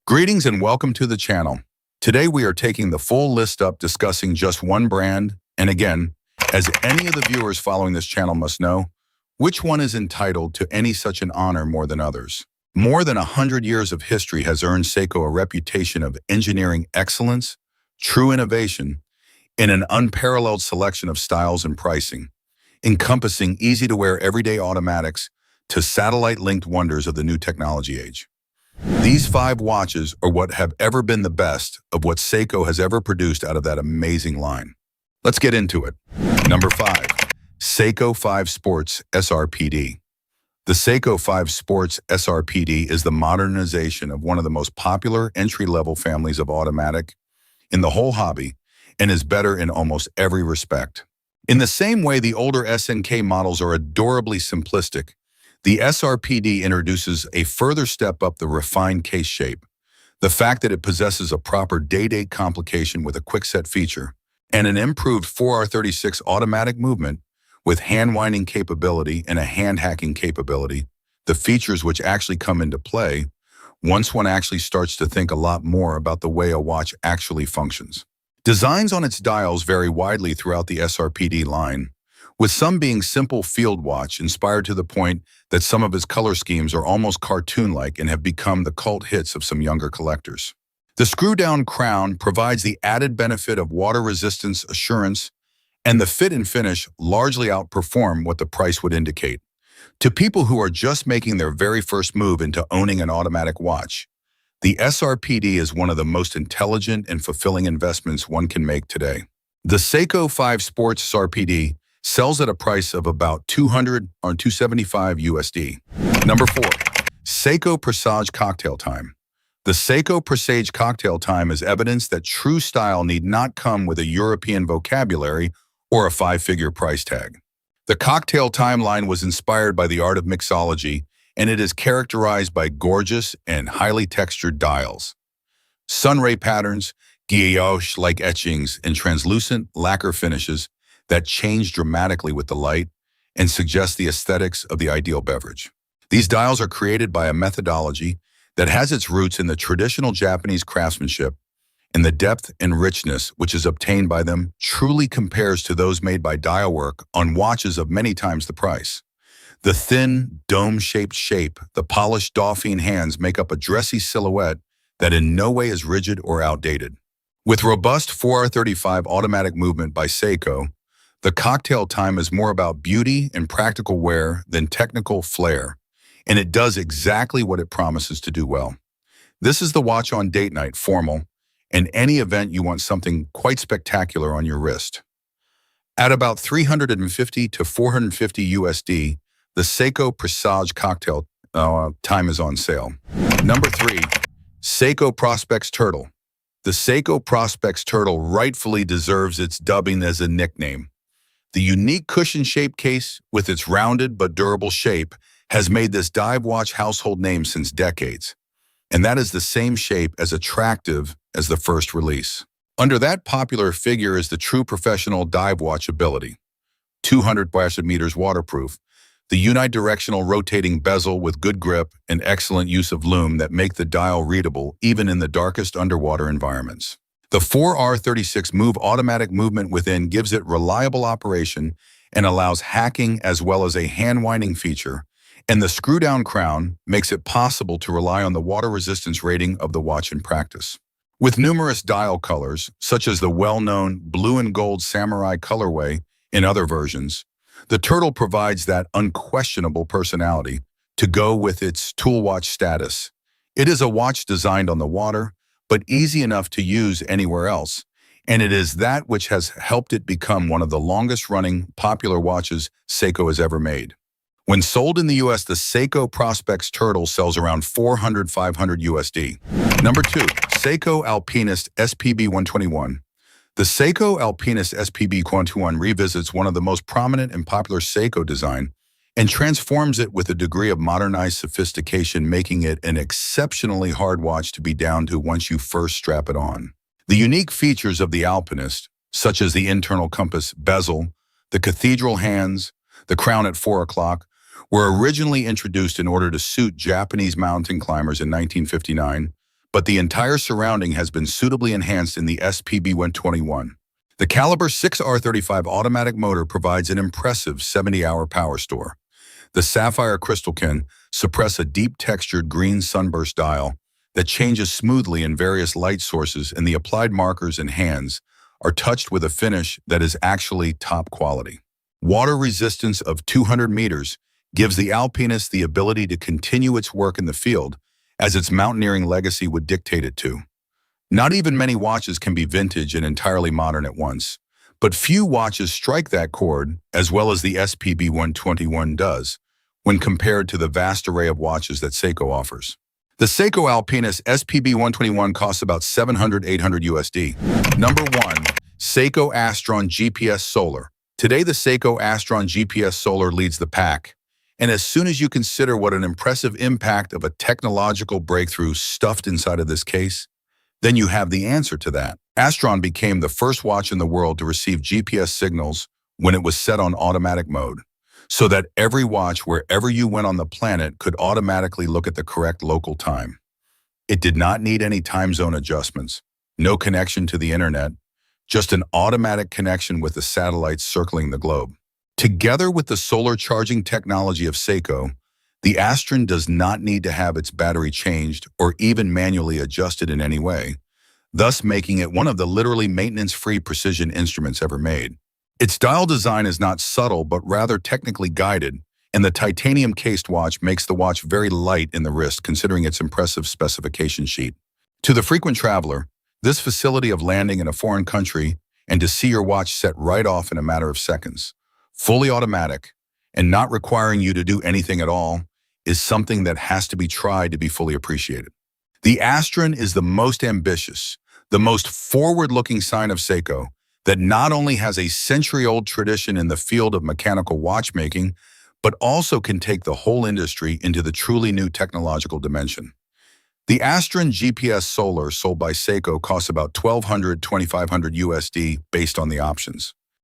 Greetings and welcome to the channel. Today we are taking the full list up discussing just one brand, and again, as any of the viewers following this channel must know, which one is entitled to any such an honor more than others. More than 100 years of history has earned Seiko a reputation of engineering excellence, true innovation, and an unparalleled selection of styles and pricing, encompassing easy-to-wear everyday automatics to satellite-linked wonders of the new technology age. These 5 watches are what have ever been the best of what Seiko has ever produced out of that amazing line. Let's get into it. Number 5. Seiko 5 Sports SRPD. The Seiko 5 Sports SRPD is the modernization of one of the most popular entry-level families of automatic in the whole hobby and is better in almost every respect. In the same way the older SNK models are adorably simplistic, the SRPD introduces a further step up the refined case shape. The fact that it possesses a proper day-date complication with a quick-set feature and an improved 4R36 automatic movement with hand-winding capability and a hand-hacking capability, the features which actually come into play once one actually starts to think a lot more about the way a watch actually functions. Designs on its dials vary widely throughout the SRPD line, with some being simple field watch inspired to the point that some of its color schemes are almost cartoon-like and have become the cult hits of some younger collectors. The screw-down crown provides the added benefit of water resistance assurance, and the fit and finish largely outperform what the price would indicate. To people who are just making their very first move into owning an automatic watch, the SRPD is one of the most intelligent and fulfilling investments one can make today. The Seiko 5 Sports SRPD sells at a price of about $200 or $275 USD. Number 4. Seiko Presage Cocktail Time. The Seiko Presage Cocktail Time is evidence that true style need not come with a European vocabulary or a 5-figure price tag. The Cocktail Time line was inspired by the art of mixology, and it is characterized by gorgeous and highly textured dials, sunray patterns, guilloche-like etchings, and translucent lacquer finishes that change dramatically with the light and suggest the aesthetics of the ideal beverage. These dials are created by a methodology that has its roots in the traditional Japanese craftsmanship, and the depth and richness which is obtained by them truly compares to those made by dial work on watches of many times the price. The thin, dome-shaped shape, the polished Dauphine hands make up a dressy silhouette that in no way is rigid or outdated. With robust 4R35 automatic movement by Seiko, the Cocktail Time is more about beauty and practical wear than technical flair, and it does exactly what it promises to do well. This is the watch on date night, formal, and any event you want something quite spectacular on your wrist. At about $350 to $450 USD, the Seiko Presage Cocktail Time is on sale. Number 3. Seiko Prospex Turtle. The Seiko Prospex Turtle rightfully deserves its dubbing as a nickname. The unique cushion-shaped case, with its rounded but durable shape, has made this dive watch household name since decades. And that is the same shape as attractive as the first release. Under that popular figure is the true professional dive watch ability. 200 meters waterproof, the unidirectional rotating bezel with good grip and excellent use of lume that make the dial readable even in the darkest underwater environments. The 4R36 Move automatic movement within gives it reliable operation and allows hacking as well as a hand-winding feature, and the screw-down crown makes it possible to rely on the water resistance rating of the watch in practice. With numerous dial colors, such as the well-known blue and gold samurai colorway in other versions, the Turtle provides that unquestionable personality to go with its tool watch status. It is a watch designed on the water, but easy enough to use anywhere else, and it is that which has helped it become one of the longest-running popular watches Seiko has ever made. When sold in the US, the Seiko Prospex Turtle sells around $400 to $500 USD. Number 2. Seiko Alpinist SPB 121. The Seiko Alpinist SPB 121 revisits one of the most prominent and popular Seiko design and transforms it with a degree of modernized sophistication, making it an exceptionally hard watch to be down to once you first strap it on. The unique features of the Alpinist, such as the internal compass bezel, the cathedral hands, the crown at 4 o'clock, were originally introduced in order to suit Japanese mountain climbers in 1959, but the entire surrounding has been suitably enhanced in the SPB121. The caliber 6R35 automatic motor provides an impressive 70-hour power store. The sapphire crystal can suppress a deep textured green sunburst dial that changes smoothly in various light sources, and the applied markers and hands are touched with a finish that is actually top quality. Water resistance of 200 meters gives the Alpinist the ability to continue its work in the field as its mountaineering legacy would dictate it to. Not even many watches can be vintage and entirely modern at once, but few watches strike that chord as well as the SPB121 does when compared to the vast array of watches that Seiko offers. The Seiko Alpinist SPB121 costs about $700–800 USD. Number 1. Seiko Astron GPS Solar. Today, the Seiko Astron GPS Solar leads the pack. And as soon as you consider what an impressive impact of a technological breakthrough stuffed inside of this case, then you have the answer to that. Astron became the first watch in the world to receive GPS signals when it was set on automatic mode, so that every watch wherever you went on the planet could automatically look at the correct local time. It did not need any time zone adjustments, no connection to the internet, just an automatic connection with the satellites circling the globe. Together with the solar charging technology of Seiko, the Astron does not need to have its battery changed or even manually adjusted in any way, thus making it one of the literally maintenance-free precision instruments ever made. Its dial design is not subtle but rather technically guided, and the titanium-cased watch makes the watch very light in the wrist considering its impressive specification sheet. To the frequent traveler, this facility of landing in a foreign country and to see your watch set right off in a matter of seconds, fully automatic, and not requiring you to do anything at all, is something that has to be tried to be fully appreciated. The Astron is the most ambitious, the most forward-looking sign of Seiko that not only has a century-old tradition in the field of mechanical watchmaking, but also can take the whole industry into the truly new technological dimension. The Astron GPS Solar sold by Seiko costs about $1,200–2,500 USD based on the options.